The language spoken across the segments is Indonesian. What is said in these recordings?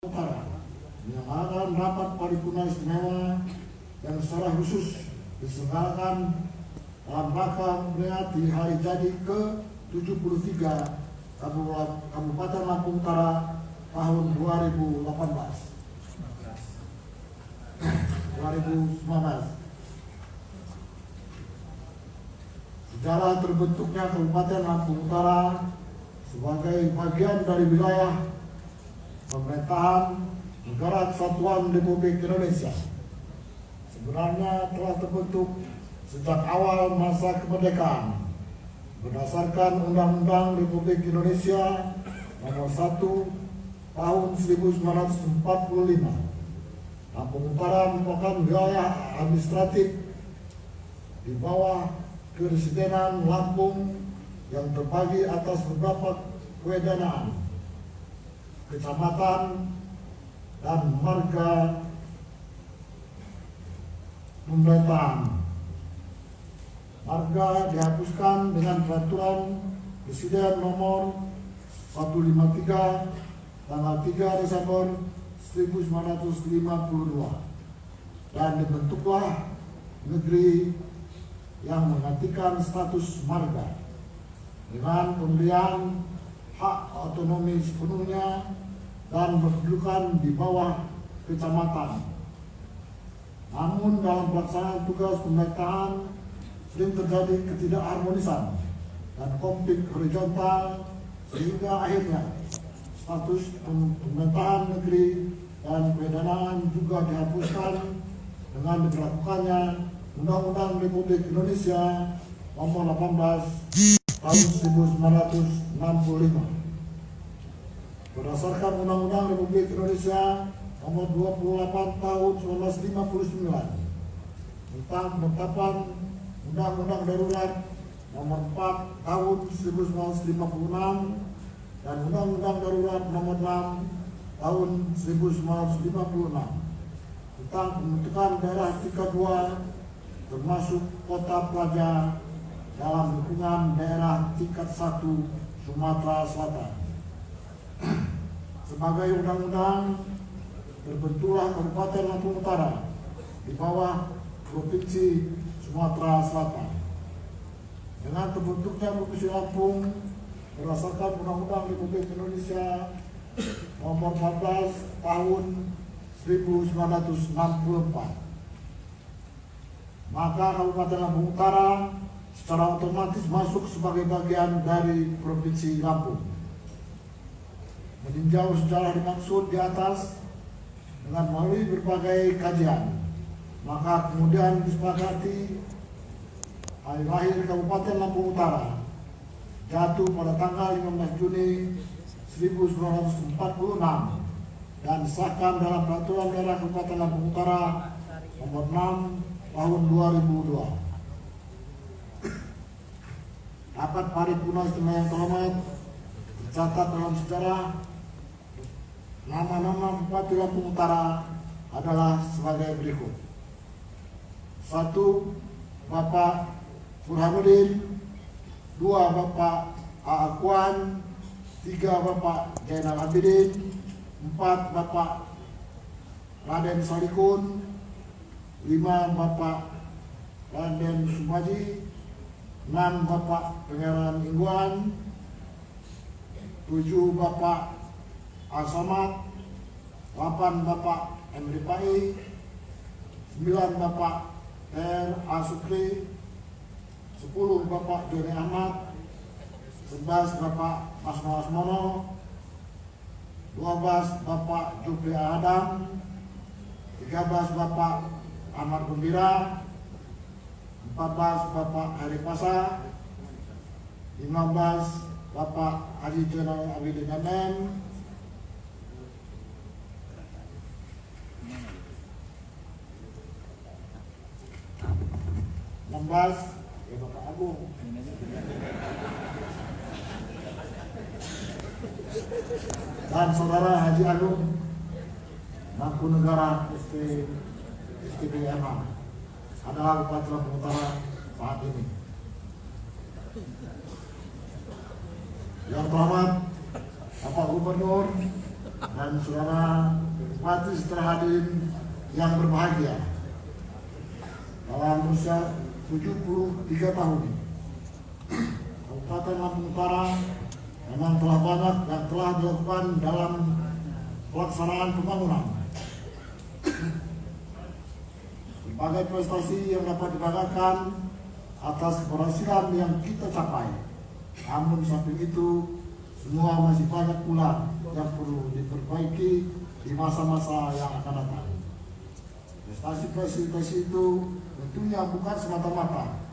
Utara menyalakan rapat paripurna istimewa yang secara khusus diselenggarakan dalam rangka memperingati hari jadi ke-73 Kabupaten Lampung Utara tahun 2019. Sejarah terbentuknya Kabupaten Lampung Utara sebagai bagian dari wilayah pemerintahan Negara Kesatuan Republik Indonesia sebenarnya telah terbentuk sejak awal masa kemerdekaan berdasarkan Undang-Undang Republik Indonesia Nomor 1 Tahun 1945. Lampung Utara merupakan wilayah administratif di bawah Kepresidenan Lampung yang terbagi atas beberapa kewedanaan, kecamatan, dan marga pemerintahan. Marga dihapuskan dengan peraturan Presiden nomor 153 tanggal 3 Desember 1952 dan dibentuklah negeri yang menggantikan status marga dengan pemberian hak otonomi sepenuhnya dan berkedudukan di bawah kecamatan. Namun dalam pelaksanaan tugas pemerintahan sering terjadi ketidakharmonisan dan konflik horizontal sehingga akhirnya status pemerintahan negeri dan kewedanaan juga dihapuskan dengan diberlakukannya Undang-Undang Republik Indonesia Nomor 18 Tahun 1965. Berdasarkan Undang-Undang Republik Indonesia Nomor 28 Tahun 1959 tentang penetapan Undang-Undang Darurat Nomor 4 Tahun 1956 dan Undang-Undang Darurat Nomor 6 Tahun 1956 tentang pembentukan daerah tingkat 2 termasuk Kota Praja dalam lingkungan daerah tingkat 1 Sumatera Selatan. Sebagai undang-undang, terbentuklah Kabupaten Lampung Utara di bawah Provinsi Sumatera Selatan. Dengan terbentuknya Provinsi Lampung berdasarkan Undang-Undang Republik Indonesia Nomor 14 Tahun 1964, maka Kabupaten Lampung Utara secara otomatis masuk sebagai bagian dari Provinsi Lampung. Meninjau sejarah dimaksud di atas dengan melalui berbagai kajian, maka kemudian disepakati hari lahir Kabupaten Lampung Utara jatuh pada tanggal 15 Juni 1946 dan disahkan dalam Peraturan Daerah Kabupaten Lampung Utara Nomor 6 Tahun 2002. Rapat paripurna istimewa yang terhormat tercatat dalam sejarah. Nama-nama Bupati Lampung Utara adalah sebagai berikut. 1. Bapak Burhanuddin, 2. Bapak Aakuan, 3. Bapak Zainal Abidin, 4. Bapak Raden Salikun, 5. Bapak Raden Sumaji, 6. Bapak Pangeran Ingguan, 7. Bapak Al-Samad, 8. Bapak Emri Pai, 9. Bapak R. Asukri, 10. Bapak Joni Ahmad, 11. Bapak Asno Asmono, 12. Bapak Jupri Adam, 13. Bapak Ahmad Gembira, 14. Bapak Hari Pasa, 15. Bapak Haji Zainal Abidin MM, 16. Ya Bapak Agung, dan Saudara Haji Agung Mangkunegara STBMA adalah Bupati Lampung Utara saat ini. Yang terhormat Bapak Gubernur dan saudara bupati setelah hadirin yang berbahagia. Dalam usia 73 tahun, Kabupaten Lampung Utara memang telah banyak yang telah dilakukan dalam pelaksanaan pembangunan. Berbagai prestasi yang dapat dibanggakan atas keberhasilan yang kita capai. Namun samping itu, semua masih banyak pula yang perlu diperbaiki di masa-masa yang akan datang. Prestasi-prestasi itu tentunya bukan semata-mata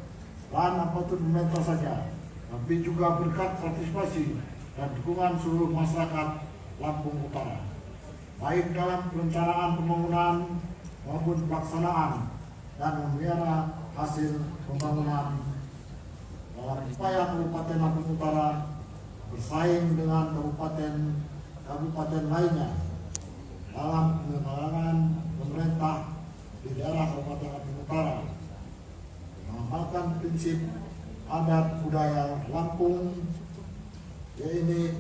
dan apapun pemerintah saja, tapi juga berkat partisipasi dan dukungan seluruh masyarakat Lampung Utara, baik dalam perencanaan pembangunan maupun pelaksanaan dan memelihara hasil pembangunan dalam upaya Kabupaten Lampung Utara bersaing dengan kabupaten lainnya dalam pengembangan pemerintah di daerah Kabupaten Lampung Utara, mengamalkan prinsip adat budaya Lampung, yaitu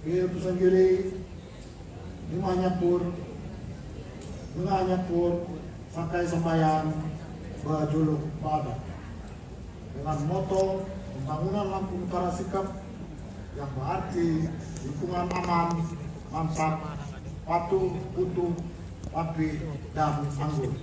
itu sendiri Nyapur, Sakai Sambayan, Bajuluk Badak, dengan moto pembangunan Lampung Utara Sikap yang berarti lingkungan aman, mantap, patuh, utuh, rapi, dan anggun.